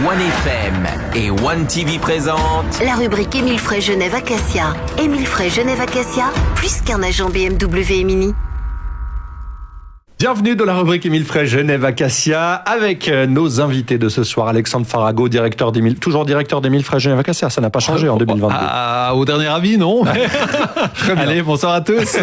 OneFM et OneTV présentent la rubrique Émile Frey Genève Acacia. Émile Frey Genève Acacia, plus qu'un agent BMW et Mini. Bienvenue dans la rubrique Émile Frey Genève Acacia avec nos invités de ce soir. Alexandre Farago, toujours directeur d'Émile Frey Genève Acacia. Ça n'a pas changé en 2022. Au dernier avis, non. Allez, bonsoir à tous.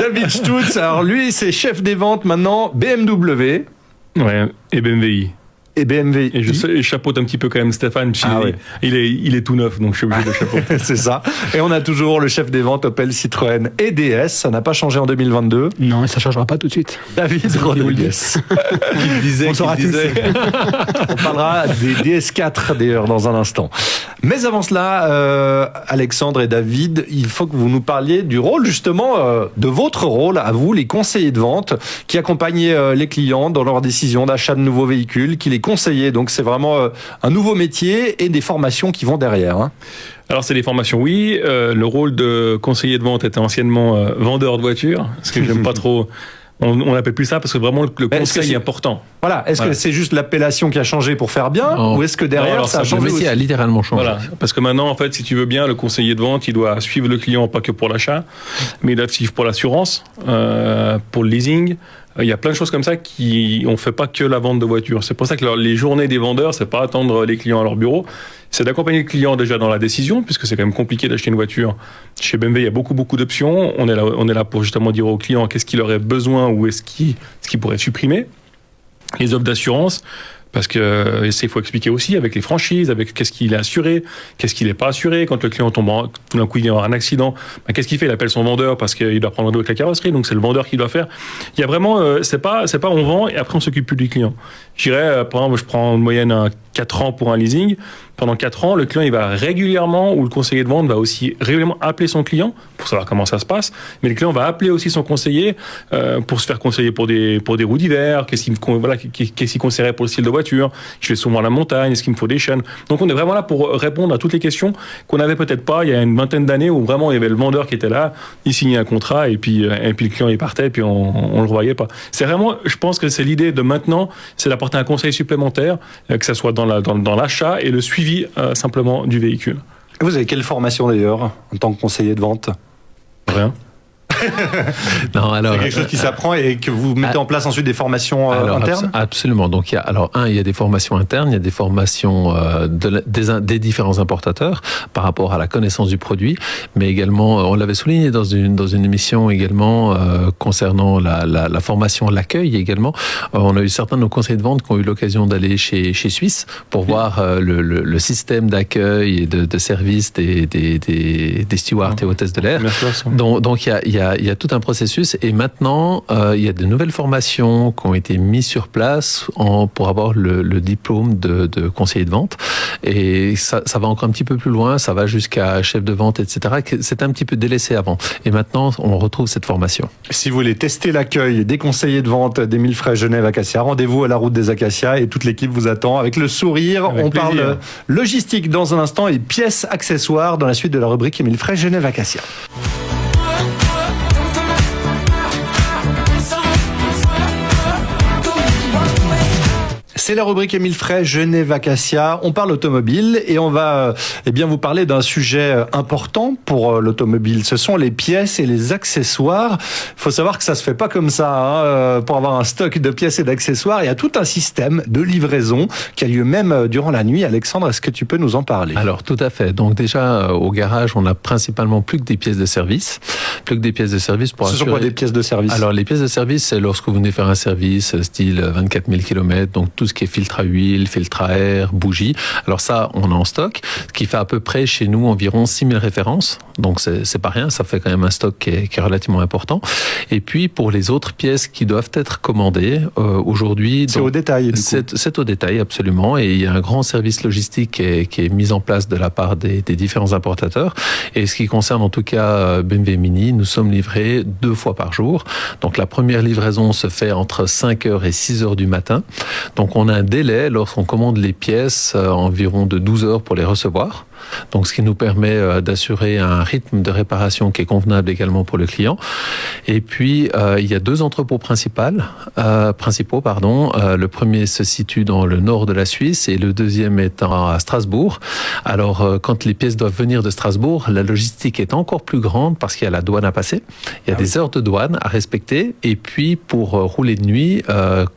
David Stutz, alors lui, c'est chef des ventes maintenant BMW. Ouais, et BMWi. Et BMW. Et je chapeaute un petit peu quand même Stéphane, il est tout neuf, donc je suis obligé de chapeauter. C'est ça. Et on a toujours le chef des ventes Opel, Citroën et DS. Ça n'a pas changé en 2022. Non, et ça ne changera pas tout de suite. David Rodriguez. Il disait. On parlera des DS4 d'ailleurs dans un instant. Mais avant cela, Alexandre et David, il faut que vous nous parliez du rôle justement, de votre rôle à vous, les conseillers de vente, qui accompagnez les clients dans leur décision d'achat de nouveaux véhicules, qui les conseillez. Donc c'est vraiment un nouveau métier et des formations qui vont derrière. Hein. Alors c'est des formations, oui. Le rôle de conseiller de vente était anciennement vendeur de voitures, ce que j'aime pas trop. On n'appelle plus ça parce que vraiment le conseil est important. Voilà. Est-ce que c'est juste l'appellation qui a changé pour faire bien, ou est-ce que derrière ça a changé? Le métier a littéralement changé. Voilà. Parce que maintenant, en fait, si tu veux bien, le conseiller de vente, il doit suivre le client pas que pour l'achat, mais il doit suivre pour l'assurance, pour le leasing. Il y a plein de choses comme ça on fait pas que la vente de voitures. C'est pour ça que les journées des vendeurs, c'est pas attendre les clients à leur bureau, c'est d'accompagner le client déjà dans la décision, puisque c'est quand même compliqué d'acheter une voiture. Chez BMW, il y a beaucoup d'options. On est là pour justement dire aux clients qu'est-ce qu'il aurait besoin ou ce qui pourrait supprimer. Les offres d'assurance, parce que il faut expliquer aussi avec les franchises, avec qu'est-ce qu'il est assuré, qu'est-ce qu'il n'est pas assuré. Quand le client tombe tout d'un coup il y a un accident, qu'est-ce qu'il fait? Il appelle son vendeur parce qu'il doit prendre rendez-vous avec la carrosserie, donc c'est le vendeur qui doit faire. Il y a vraiment, c'est pas on vend et après on s'occupe plus du client. Je dirais, par exemple, je prends en moyenne 4 ans pour un leasing. Pendant 4 ans, le client il va régulièrement, ou le conseiller de vente va aussi régulièrement appeler son client pour savoir comment ça se passe. Mais le client va appeler aussi son conseiller pour se faire conseiller pour des roues d'hiver, qu'est-ce qu'il conseillerait pour le style de voiture. Je vais souvent à la montagne, est-ce qu'il me faut des chaînes. Donc on est vraiment là pour répondre à toutes les questions qu'on n'avait peut-être pas il y a une vingtaine d'années où vraiment il y avait le vendeur qui était là, il signait un contrat et puis le client il partait et puis on le revoyait pas. C'est vraiment, je pense que c'est l'idée de maintenant, c'est d'apporter un conseil supplémentaire, que ça soit dans l'achat et le suivi simplement du véhicule. Vous avez quelle formation d'ailleurs en tant que conseiller de vente? Rien. Non, alors, c'est quelque chose qui s'apprend et que vous mettez en place ensuite des formations internes? Absolument. Donc, il y a des formations internes, il y a des formations des différents importateurs par rapport à la connaissance du produit, mais également, on l'avait souligné dans une émission également concernant la formation, l'accueil également. On a eu certains de nos conseillers de vente qui ont eu l'occasion d'aller chez Suisse pour voir le système d'accueil et de service des stewards et hôtesses de l'air. Donc, il y a tout un processus et maintenant, il y a de nouvelles formations qui ont été mises sur place pour avoir le diplôme de conseiller de vente. Et ça va encore un petit peu plus loin, ça va jusqu'à chef de vente, etc. C'est un petit peu délaissé avant. Et maintenant, on retrouve cette formation. Si vous voulez tester l'accueil des conseillers de vente d'Émile Frey Genève Acacia, rendez-vous à la route des Acacias et toute l'équipe vous attend avec le sourire. Avec plaisir. Parle logistique dans un instant et pièces accessoires dans la suite de la rubrique Émile Frey Genève Acacia. C'est la rubrique Émile Frey Genève Acacia. On parle automobile et on va vous parler d'un sujet important pour l'automobile. Ce sont les pièces et les accessoires. Il faut savoir que ça se fait pas comme ça. Pour avoir un stock de pièces et d'accessoires, il y a tout un système de livraison qui a lieu même durant la nuit. Alexandre, est-ce que tu peux nous en parler? Alors tout à fait. Donc déjà au garage, on a principalement plus que des pièces de service. Plus que des pièces de service pour assurer... Ce sont quoi des pièces de service? Alors les pièces de service, c'est lorsque vous venez faire un service style 24 000 km, donc tout ce qui est filtre à huile, filtre à air, bougie. Alors ça, on a en stock, ce qui fait à peu près chez nous environ 6000 références. Donc c'est pas rien, ça fait quand même un stock qui est relativement important. Et puis pour les autres pièces qui doivent être commandées, aujourd'hui... C'est au détail, du coup. C'est au détail, absolument. Et il y a un grand service logistique qui est mis en place de la part des différents importateurs. Et ce qui concerne en tout cas BMW Mini, nous sommes livrés 2 fois par jour. Donc la première livraison se fait entre 5h et 6h du matin. Donc on a un délai lorsqu'on commande les pièces environ de 12 heures pour les recevoir. Donc, ce qui nous permet d'assurer un rythme de réparation qui est convenable également pour le client. Et puis, il y a 2 entrepôts principaux. Le premier se situe dans le nord de la Suisse et le deuxième est à Strasbourg. Alors, quand les pièces doivent venir de Strasbourg, la logistique est encore plus grande parce qu'il y a la douane à passer. Il y a des heures de douane à respecter. Et puis, pour rouler de nuit,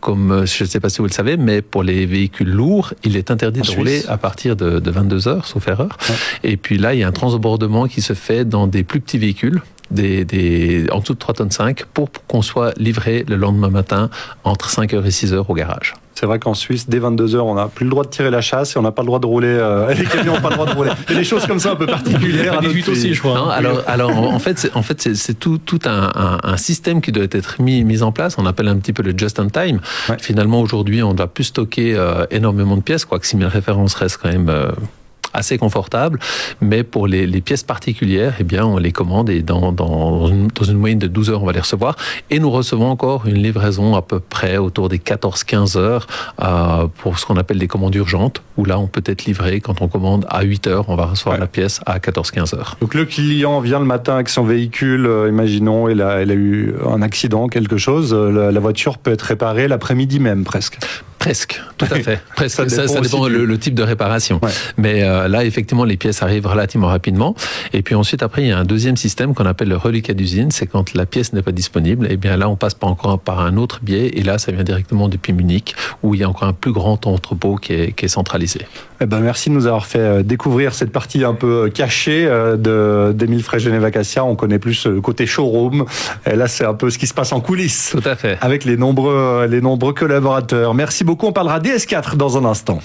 comme je ne sais pas si vous le savez, mais pour les véhicules lourds, il est interdit de rouler à partir de 22 heures, sauf erreur. Ouais. Et puis là, il y a un transbordement qui se fait dans des plus petits véhicules, en dessous de 3,5 tonnes, pour qu'on soit livré le lendemain matin entre 5h et 6h au garage. C'est vrai qu'en Suisse, dès 22h, on n'a plus le droit de tirer la chasse et on n'a pas le droit de rouler. Les camions n'ont pas le droit de rouler. Il y a des choses comme ça un peu particulières. 18 aussi, je crois. Non, alors en fait, c'est tout un système qui doit être mis en place. On appelle un petit peu le just-in-time. Ouais. Finalement, aujourd'hui, on ne doit plus stocker énormément de pièces, quoique 6000 références restent quand même assez confortable, mais pour les pièces particulières, eh bien, on les commande et dans une moyenne de 12 heures, on va les recevoir. Et nous recevons encore une livraison à peu près autour des 14-15 heures pour ce qu'on appelle des commandes urgentes, où là, on peut être livré quand on commande à 8 heures, on va recevoir la pièce à 14-15 heures. Donc le client vient le matin avec son véhicule, imaginons, il a eu un accident, quelque chose, la voiture peut être réparée l'après-midi même, presque. Presque, tout à fait. Presque. Ça dépend le type de réparation. Ouais. Mais là, effectivement, les pièces arrivent relativement rapidement. Et puis ensuite, après, il y a un deuxième système qu'on appelle le reliquat d'usine. C'est quand la pièce n'est pas disponible. Et bien là, on passe pas encore par un autre biais. Et là, ça vient directement depuis Munich, où il y a encore un plus grand entrepôt qui est centralisé. Eh ben, merci de nous avoir fait découvrir cette partie un peu cachée d'Émile Frey Genève Acacia. On connaît plus le côté showroom. Et là, c'est un peu ce qui se passe en coulisses. Tout à fait. Avec les nombreux collaborateurs. Merci beaucoup. On parlera DS4 dans un instant.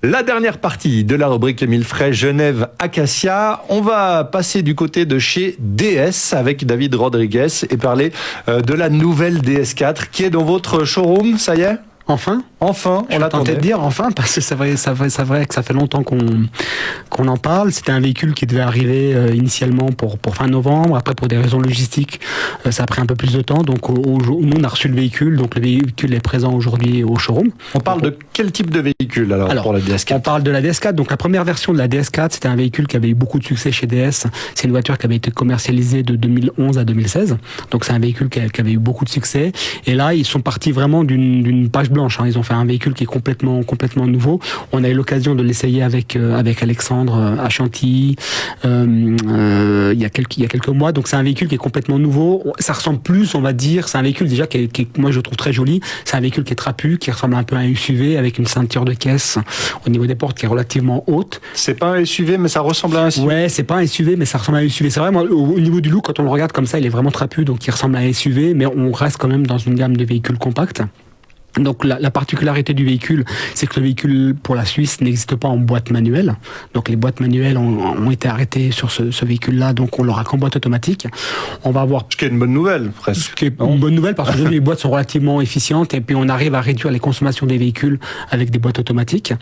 La dernière partie de la rubrique Émile Frey Genève Acacia, on va passer du côté de chez DS avec David Rodriguez et parler de la nouvelle DS4 qui est dans votre showroom, ça y est ? Enfin, on l'a tenté de dire enfin, parce que c'est vrai que ça fait longtemps qu'on en parle. C'était un véhicule qui devait arriver initialement pour fin novembre. Après, pour des raisons logistiques, ça a pris un peu plus de temps. Donc, nous, on a reçu le véhicule. Donc, le véhicule est présent aujourd'hui au showroom. On parle de quel type de véhicule alors pour la DS4 ? On parle de la DS4. Donc, la première version de la DS4, c'était un véhicule qui avait eu beaucoup de succès chez DS. C'est une voiture qui avait été commercialisée de 2011 à 2016. Donc, c'est un véhicule qui avait eu beaucoup de succès. Et là, ils sont partis vraiment d'une page blanche. Ils ont fait un véhicule qui est complètement nouveau. On a eu l'occasion de l'essayer avec Alexandre à Chantilly il y a quelques mois. Donc c'est un véhicule qui est complètement nouveau. Ça ressemble plus, on va dire, c'est un véhicule déjà qui est moi je trouve très joli. C'est un véhicule qui est trapu, qui ressemble un peu à un SUV avec une ceinture de caisse au niveau des portes qui est relativement haute. C'est pas un SUV, mais ça ressemble à un SUV. Ouais, c'est pas un SUV, mais ça ressemble à un SUV. C'est vrai, moi, au niveau du look, quand on le regarde comme ça, il est vraiment trapu, donc il ressemble à un SUV, mais on reste quand même dans une gamme de véhicules compacts. Donc la particularité du véhicule, c'est que le véhicule pour la Suisse n'existe pas en boîte manuelle. Donc les boîtes manuelles ont été arrêtées sur ce véhicule-là, donc on l'aura qu'en boîte automatique. On va avoir... Ce qui est une bonne nouvelle, presque. Ce qui est une bonne nouvelle parce que aujourd'hui les boîtes sont relativement efficientes et puis on arrive à réduire les consommations des véhicules avec des boîtes automatiques.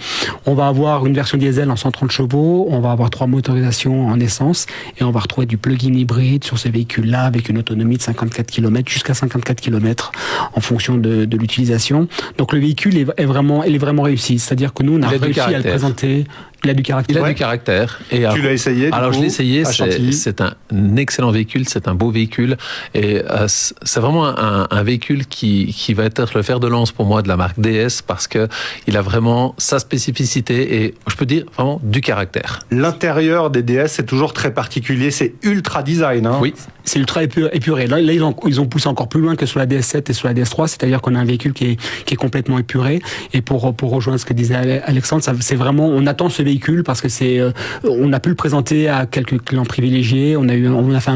On va avoir une version diesel en 130 chevaux, on va avoir 3 motorisations en essence et on va retrouver du plug-in hybride sur ces véhicules-là avec une autonomie de 54 km jusqu'à 54 km en fonction de l'utilisation. Donc le véhicule est vraiment réussi. C'est-à-dire que nous, on a réussi à le présenter. Il a du caractère. Il a du caractère. Et tu l'as essayé alors je l'ai essayé. C'est un excellent véhicule. C'est un beau véhicule. Et c'est vraiment un véhicule qui va être le fer de lance pour moi de la marque DS parce que il a vraiment sa spécificité et je peux dire vraiment du caractère. L'intérieur des DS c'est toujours très particulier. C'est ultra design. Hein. Oui, c'est ultra épuré. Là ils ont poussé encore plus loin que sur la DS7 et sur la DS3. C'est-à-dire qu'on a un véhicule qui est complètement épuré. Et pour rejoindre ce que disait Alexandre, c'est vraiment on attend ce véhicule parce que on a pu le présenter à quelques clients privilégiés. On a fait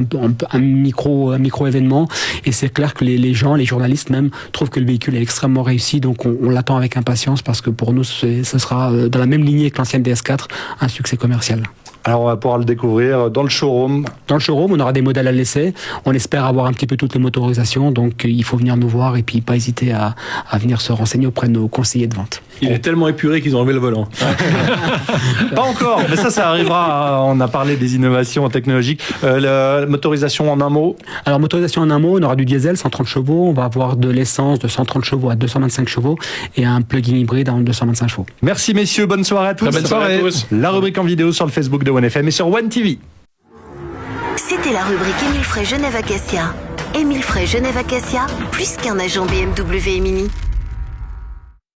un micro événement et c'est clair que les gens, les journalistes même trouvent que le véhicule est extrêmement réussi. Donc on l'attend avec impatience parce que pour nous ce sera dans la même lignée que l'ancienne DS4 un succès commercial. Alors on va pouvoir le découvrir dans le showroom. Dans le showroom, on aura des modèles à l'essai. On espère avoir un petit peu toutes les motorisations, donc il faut venir nous voir et puis pas hésiter à venir se renseigner auprès de nos conseillers de vente. Il est tellement épuré qu'ils ont enlevé le volant. Pas encore, mais ça arrivera. On a parlé des innovations technologiques. La motorisation en un mot. Alors motorisation en un mot, on aura du diesel 130 chevaux, on va avoir de l'essence de 130 chevaux à 225 chevaux et un plug-in hybride à 225 chevaux. Merci messieurs, bonne soirée à tous. Très bonne soirée à tous. La rubrique en vidéo sur le Facebook de OneFM et sur One TV. C'était la rubrique Émile Frey Genève Acacia. Émile Frey Genève Acacia, plus qu'un agent BMW et Mini.